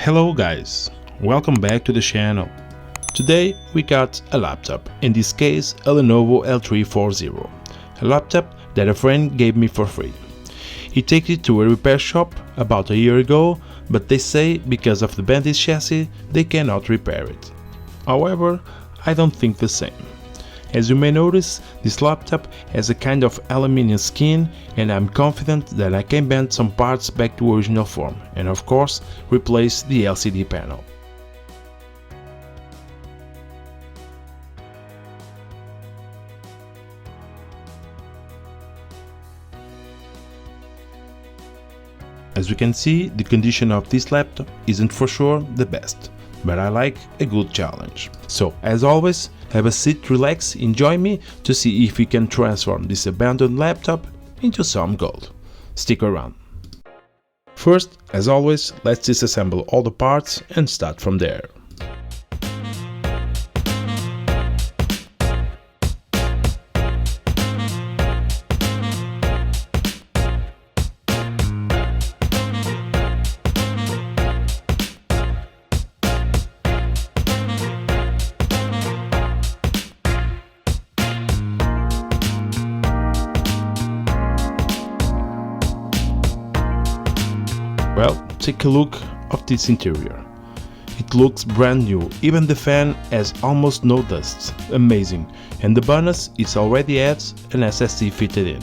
Hello guys, welcome back to the channel. Today we got a laptop, in this case a Lenovo L340, a laptop that a friend gave me for free. He took it to a repair shop about a year ago, but they say because of the bended chassis they cannot repair it. However, I don't think the same. As you may notice, this laptop has a kind of aluminium skin and I'm confident that I can bend some parts back to original form and of course replace the LCD panel. As you can see, the condition of this laptop isn't for sure the best, but I like a good challenge. So, as always, have a seat, relax, enjoy me to see if we can transform this abandoned laptop into some gold. Stick around. First, as always, let's disassemble all the parts and start from there. Well, take a look of this interior. It looks brand new, even the fan has almost no dust. Amazing. And the bonus, it already has an SSD fitted in.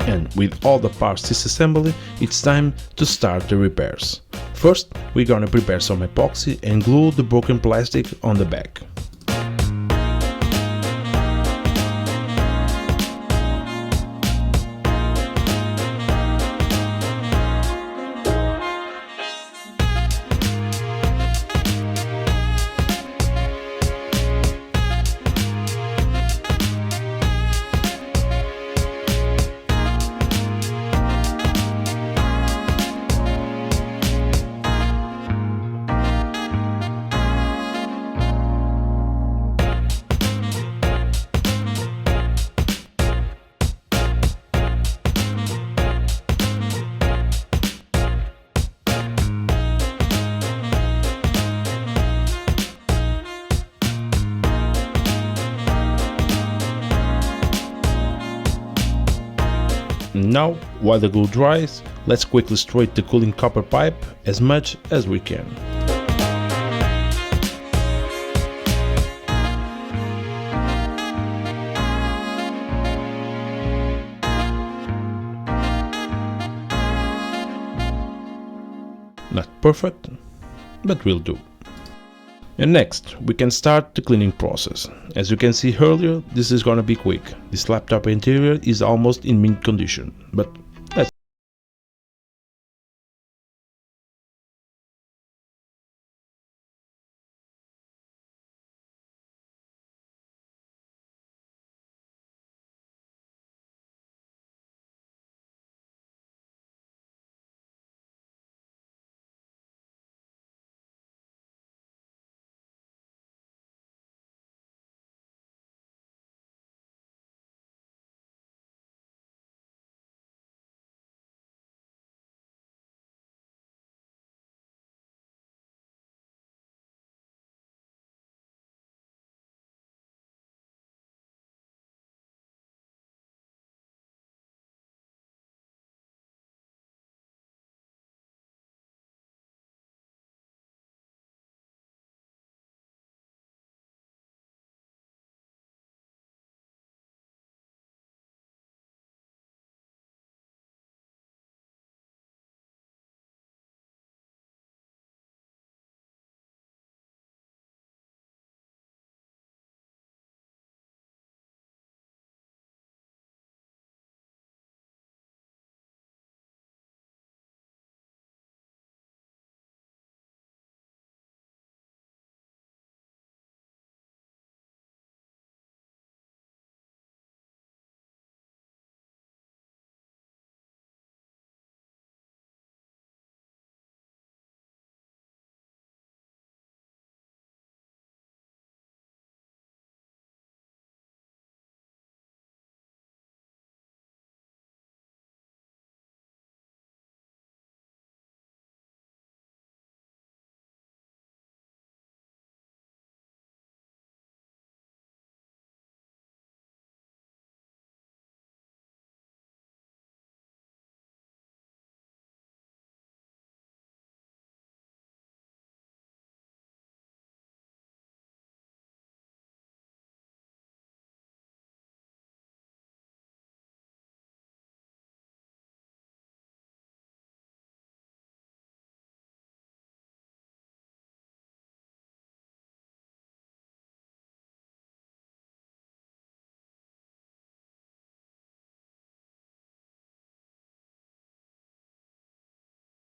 And with all the parts disassembly, it's time to start the repairs. First, we're gonna prepare some epoxy and glue the broken plastic on the back. Now, while the glue dries, let's quickly straighten the cooling copper pipe as much as we can. Not perfect, but will do. And next, we can start the cleaning process. As you can see earlier, this is gonna be quick. This laptop interior is almost in mint condition, but let's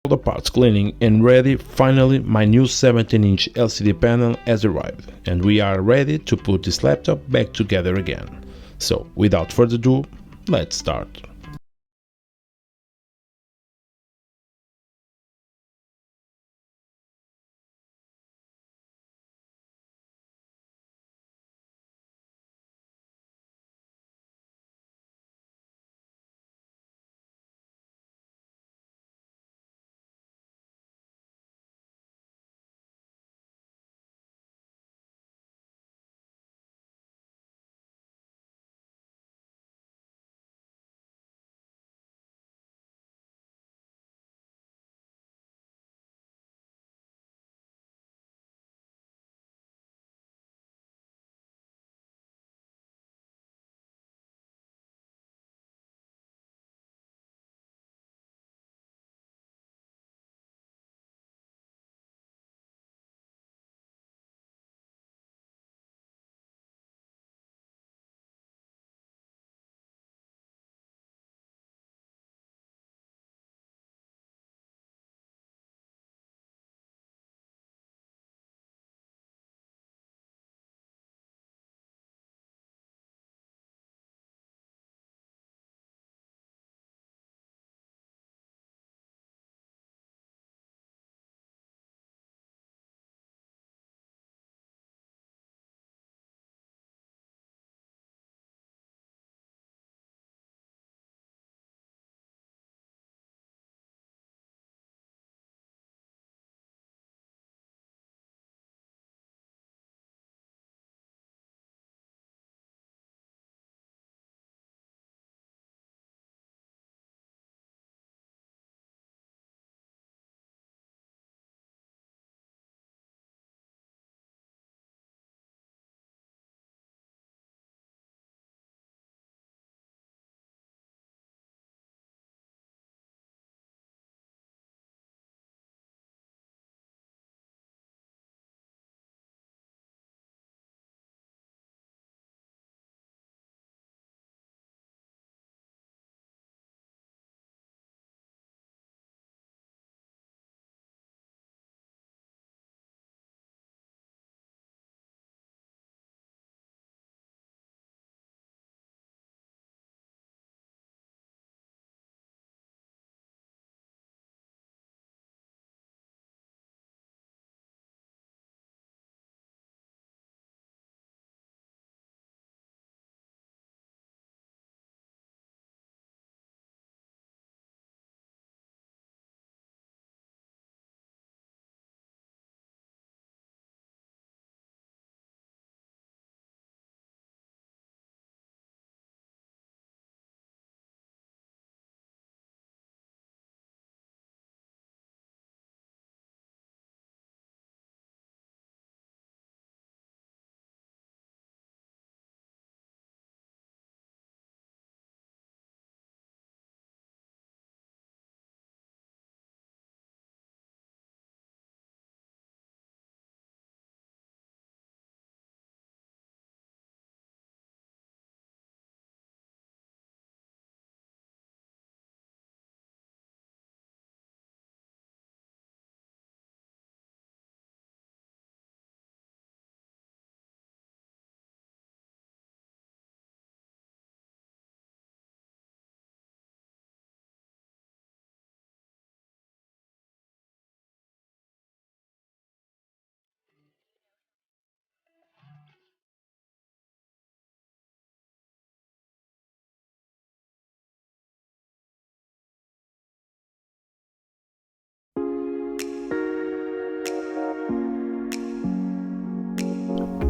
all the parts cleaning and ready. Finally, my new 17-inch LCD panel has arrived, and we are ready to put this laptop back together again. So, without further ado, let's start.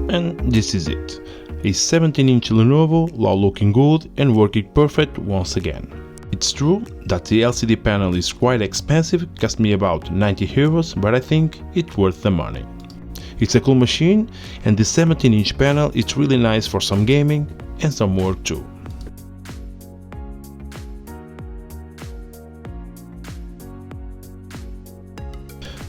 And this is it. A 17-inch Lenovo, now looking good and working perfect once again. It's true that the LCD panel is quite expensive, cost me about 90 euros, but I think it's worth the money. It's a cool machine, and the 17-inch panel is really nice for some gaming and some work too.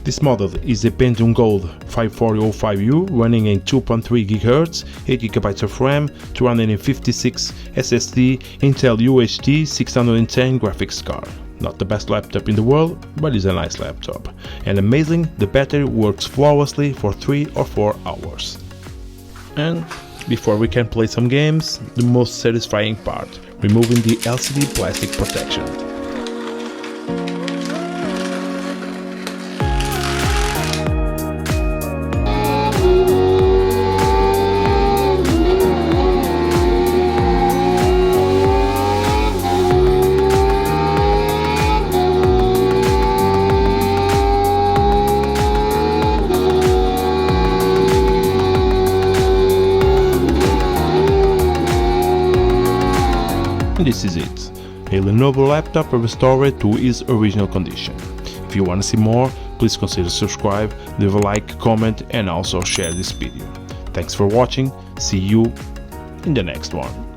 This model is a Pentium Gold 5405U running in 2.3 GHz, 8GB of RAM, 256 SSD, Intel UHD 610 graphics card. Not the best laptop in the world, but it's a nice laptop. And amazing, the battery works flawlessly for 3 or 4 hours. And before we can play some games, the most satisfying part, removing the LCD plastic protection. And this is it, a Lenovo laptop restored to its original condition. If you want to see more, please consider subscribe, leave a like, comment and also share this video. Thanks for watching, see you in the next one.